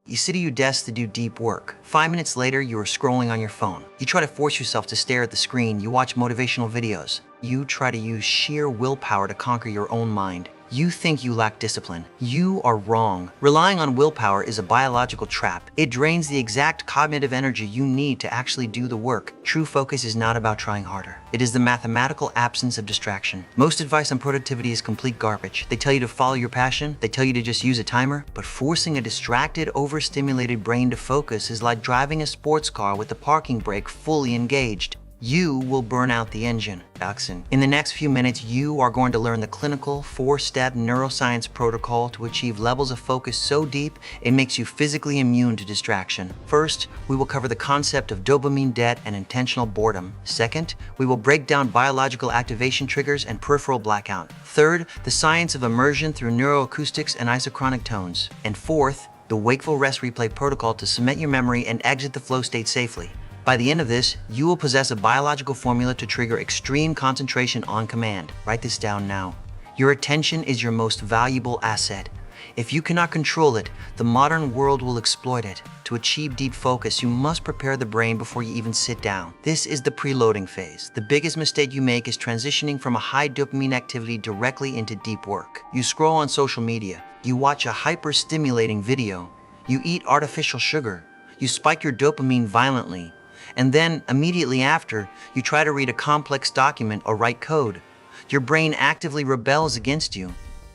You sit at your desk to do deep work. 5 minutes later, you are scrolling on your phone. You try to force yourself to stare at the screen. You watch motivational videos. You try to use sheer willpower to conquer your own mind. You think you lack discipline. You are wrong. Relying on willpower is a biological trap. It drains the exact cognitive energy you need to actually do the work. True focus is not about trying harder. It is the mathematical absence of distraction. Most advice on productivity is complete garbage. They tell you to follow your passion. They tell you to just use a timer. But forcing a distracted, overstimulated brain to focus is like driving a sports car with the parking brake fully engaged. You will burn out the engine. In the next few minutes, you are going to learn the clinical 4-step neuroscience protocol to achieve levels of focus so deep it makes you physically immune to distraction. First, we will cover the concept of dopamine debt and intentional boredom. Second, we will break down biological activation triggers and peripheral blackout. Third, the science of immersion through neuroacoustics and isochronic tones. And fourth, the Wakeful Rest Replay protocol to cement your memory and exit the flow state safely. By the end of this, you will possess a biological formula to trigger extreme concentration on command. Write this down now. Your attention is your most valuable asset. If you cannot control it, the modern world will exploit it. To achieve deep focus, you must prepare the brain before you even sit down. This is the preloading phase. The biggest mistake you make is transitioning from a high dopamine activity directly into deep work. You scroll on social media. You watch a hyper-stimulating video. You eat artificial sugar. You spike your dopamine violently. And then, immediately after, you try to read a complex document or write code. Your brain actively rebels against you.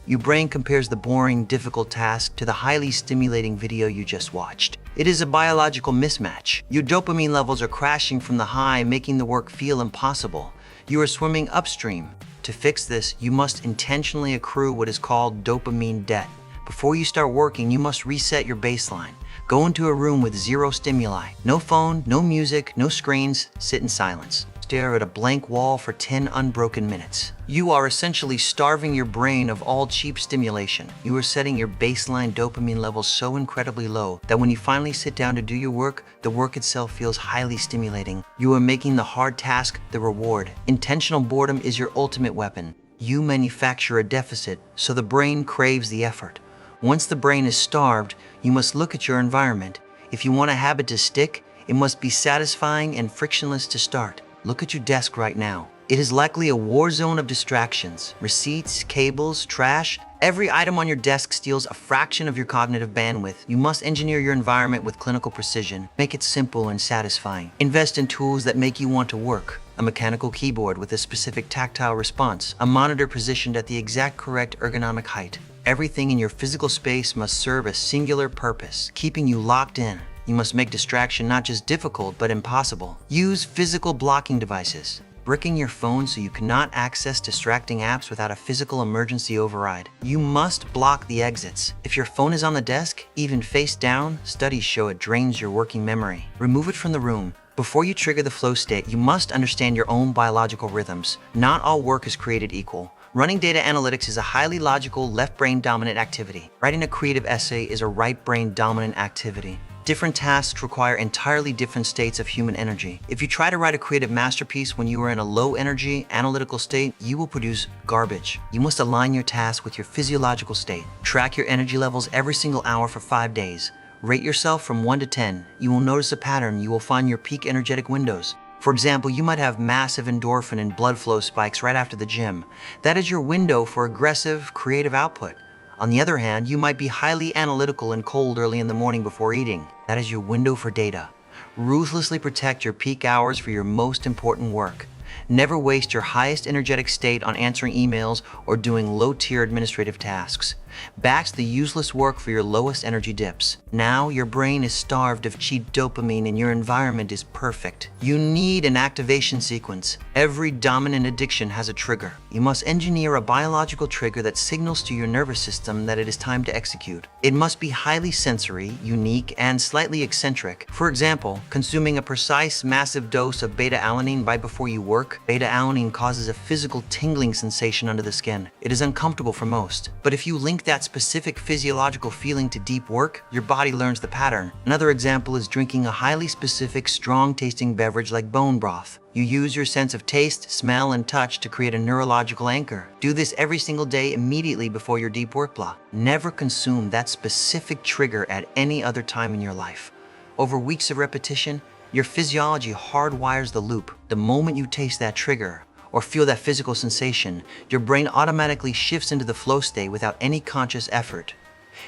Your brain compares the boring, difficult task to the highly stimulating video you just watched. It is a biological mismatch. Your dopamine levels are crashing from the high, making the work feel impossible. You are swimming upstream. To fix this, you must intentionally accrue what is called dopamine debt. Before you start working, you must reset your baseline. Go into a room with zero stimuli. No phone, no music, no screens. Sit in silence. Stare at a blank wall for 10 unbroken minutes. You are essentially starving your brain of all cheap stimulation. You are setting your baseline dopamine levels so incredibly low that when you finally sit down to do your work, the work itself feels highly stimulating. You are making the hard task the reward. Intentional boredom is your ultimate weapon. You manufacture a deficit, so the brain craves the effort. Once the brain is starved, you must look at your environment. If you want a habit to stick, it must be satisfying and frictionless to start. Look at your desk right now. It is likely a war zone of distractions. Receipts, cables, trash. Every item on your desk steals a fraction of your cognitive bandwidth. You must engineer your environment with clinical precision. Make it simple and satisfying. Invest in tools that make you want to work. A mechanical keyboard with a specific tactile response. A monitor positioned at the exact correct ergonomic height. Everything in your physical space must serve a singular purpose, keeping you locked in. You must make distraction not just difficult, but impossible. Use physical blocking devices. Bricking your phone so you cannot access distracting apps without a physical emergency override. You must block the exits. If your phone is on the desk, even face down, studies show it drains your working memory. Remove it from the room. Before you trigger the flow state, you must understand your own biological rhythms. Not all work is created equal. Running data analytics is a highly logical, left-brain dominant activity. Writing a creative essay is a right-brain dominant activity. Different tasks require entirely different states of human energy. If you try to write a creative masterpiece when you are in a low-energy, analytical state, you will produce garbage. You must align your task with your physiological state. Track your energy levels every single hour for 5 days. Rate yourself from 1 to 10. You will notice a pattern. You will find your peak energetic windows. For example, you might have massive endorphin and blood flow spikes right after the gym. That is your window for aggressive, creative output. On the other hand, you might be highly analytical and cold early in the morning before eating. That is your window for data. Ruthlessly protect your peak hours for your most important work. Never waste your highest energetic state on answering emails or doing low-tier administrative tasks. Batch the useless work for your lowest energy dips. Now your brain is starved of cheap dopamine and your environment is perfect. You need an activation sequence. Every dominant addiction has a trigger. You must engineer a biological trigger that signals to your nervous system that it is time to execute. It must be highly sensory, unique, and slightly eccentric. For example, consuming a precise, massive dose of beta-alanine right before you work work, beta-alanine causes a physical tingling sensation under the skin. It is uncomfortable for most, but if you link that specific physiological feeling to deep work, your body learns the pattern. Another example is drinking a highly specific, strong-tasting beverage like bone broth. You use your sense of taste, smell, and touch to create a neurological anchor. Do this every single day immediately before your deep work block. Never consume that specific trigger at any other time in your life. Over weeks of repetition, your physiology hardwires the loop. The moment you taste that trigger or feel that physical sensation, your brain automatically shifts into the flow state without any conscious effort.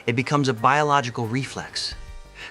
It becomes a biological reflex.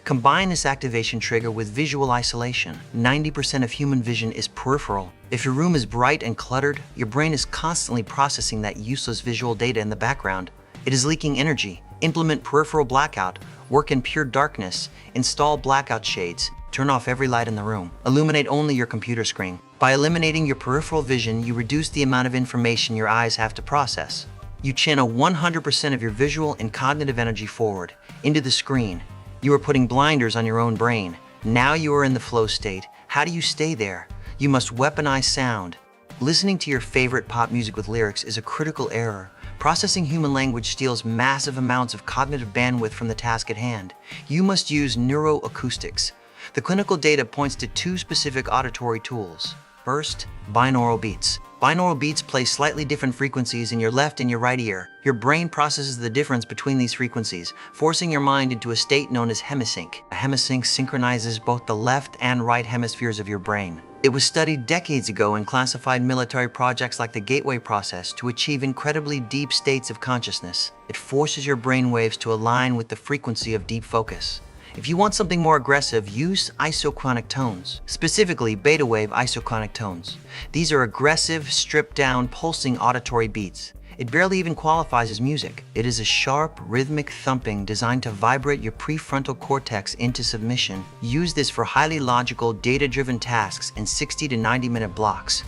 Combine this activation trigger with visual isolation. 90% of human vision is peripheral. If your room is bright and cluttered, your brain is constantly processing that useless visual data in the background. It is leaking energy. Implement peripheral blackout. Work in pure darkness. Install blackout shades. Turn off every light in the room. Illuminate only your computer screen. By eliminating your peripheral vision, you reduce the amount of information your eyes have to process. You channel 100% of your visual and cognitive energy forward, into the screen. You are putting blinders on your own brain. Now you are in the flow state. How do you stay there? You must weaponize sound. Listening to your favorite pop music with lyrics is a critical error. Processing human language steals massive amounts of cognitive bandwidth from the task at hand. You must use neuroacoustics. The clinical data points to two specific auditory tools. First, binaural beats. Binaural beats play slightly different frequencies in your left and your right ear. Your brain processes the difference between these frequencies, forcing your mind into a state known as Hemisync. A Hemisync synchronizes both the left and right hemispheres of your brain. It was studied decades ago in classified military projects like the Gateway process to achieve incredibly deep states of consciousness. It forces your brain waves to align with the frequency of deep focus. If you want something more aggressive, use isochronic tones, specifically beta wave isochronic tones. These are aggressive, stripped-down, pulsing auditory beats. It barely even qualifies as music. It is a sharp, rhythmic thumping designed to vibrate your prefrontal cortex into submission. Use this for highly logical, data-driven tasks in 60 to 90-minute blocks.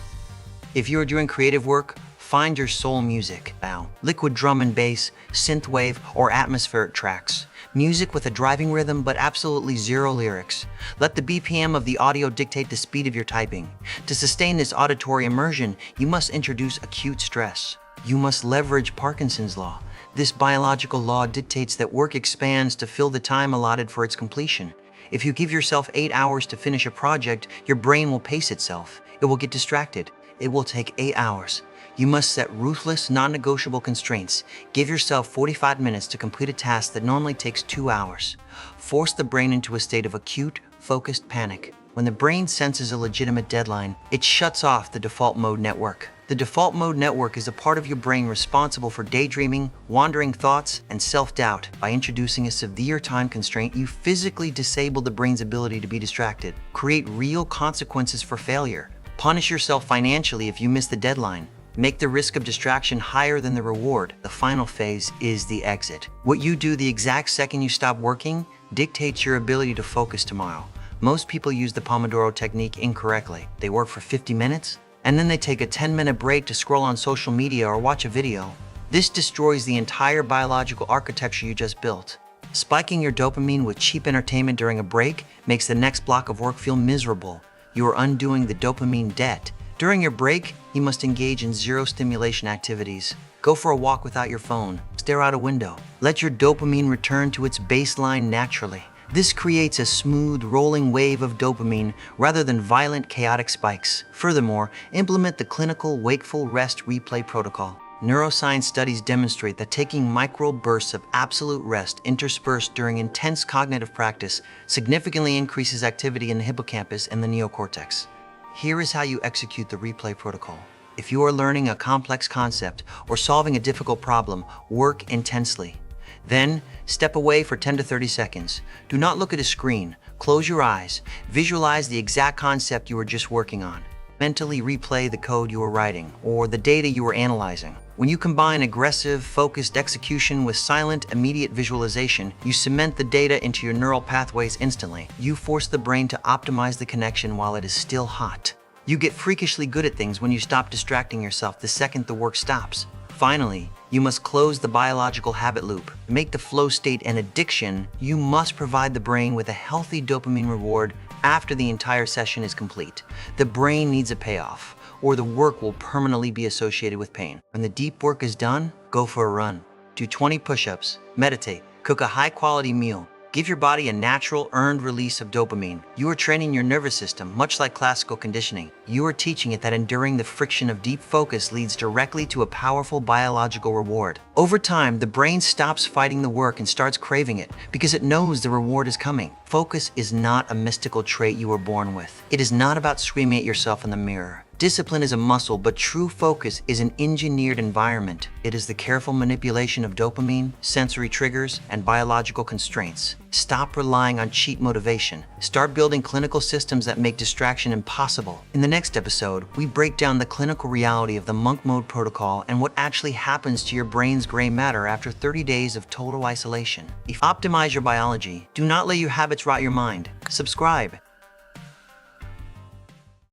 If you are doing creative work, find your soul music. Now, liquid drum and bass, synthwave, or atmospheric tracks. Music with a driving rhythm but absolutely zero lyrics. Let the BPM of the audio dictate the speed of your typing. To sustain this auditory immersion, you must introduce acute stress. You must leverage Parkinson's law. This biological law dictates that work expands to fill the time allotted for its completion. If you give yourself 8 hours to finish a project, your brain will pace itself. It will get distracted. It will take 8 hours. You must set ruthless, non-negotiable constraints. Give yourself 45 minutes to complete a task that normally takes 2 hours. Force the brain into a state of acute, focused panic. When the brain senses a legitimate deadline, it shuts off the default mode network. The default mode network is a part of your brain responsible for daydreaming, wandering thoughts, and self-doubt. By introducing a severe time constraint, you physically disable the brain's ability to be distracted. Create real consequences for failure. Punish yourself financially if you miss the deadline. Make the risk of distraction higher than the reward. The final phase is the exit. What you do the exact second you stop working dictates your ability to focus tomorrow. Most people use the Pomodoro technique incorrectly. They work for 50 minutes, and then they take a 10-minute break to scroll on social media or watch a video. This destroys the entire biological architecture you just built. Spiking your dopamine with cheap entertainment during a break makes the next block of work feel miserable. You are undoing the dopamine debt. During your break, you must engage in zero stimulation activities. Go for a walk without your phone. Stare out a window. Let your dopamine return to its baseline naturally. This creates a smooth, rolling wave of dopamine rather than violent, chaotic spikes. Furthermore, implement the clinical Wakeful Rest Replay protocol. Neuroscience studies demonstrate that taking micro bursts of absolute rest interspersed during intense cognitive practice significantly increases activity in the hippocampus and the neocortex. Here is how you execute the replay protocol. If you are learning a complex concept or solving a difficult problem, work intensely. Then, step away for 10 to 30 seconds. Do not look at a screen. Close your eyes. Visualize the exact concept you were just working on. Mentally replay the code you were writing or the data you were analyzing. When you combine aggressive, focused execution with silent, immediate visualization, you cement the data into your neural pathways instantly. You force the brain to optimize the connection while it is still hot. You get freakishly good at things when you stop distracting yourself the second the work stops. Finally, you must close the biological habit loop. To make the flow state an addiction, you must provide the brain with a healthy dopamine reward after the entire session is complete. The brain needs a payoff. or the work will permanently be associated with pain. When the deep work is done, go for a run. Do 20 push-ups, meditate, cook a high-quality meal. Give your body a natural, earned release of dopamine. You are training your nervous system, much like classical conditioning. You are teaching it that enduring the friction of deep focus leads directly to a powerful biological reward. Over time, the brain stops fighting the work and starts craving it because it knows the reward is coming. Focus is not a mystical trait you were born with. It is not about screaming at yourself in the mirror. Discipline is a muscle, but true focus is an engineered environment. It is the careful manipulation of dopamine, sensory triggers, and biological constraints. Stop relying on cheap motivation. Start building clinical systems that make distraction impossible. In the next episode, we break down the clinical reality of the monk mode protocol and what actually happens to your brain's gray matter after 30 days of total isolation. Optimize your biology. Do not let your habits rot your mind. Subscribe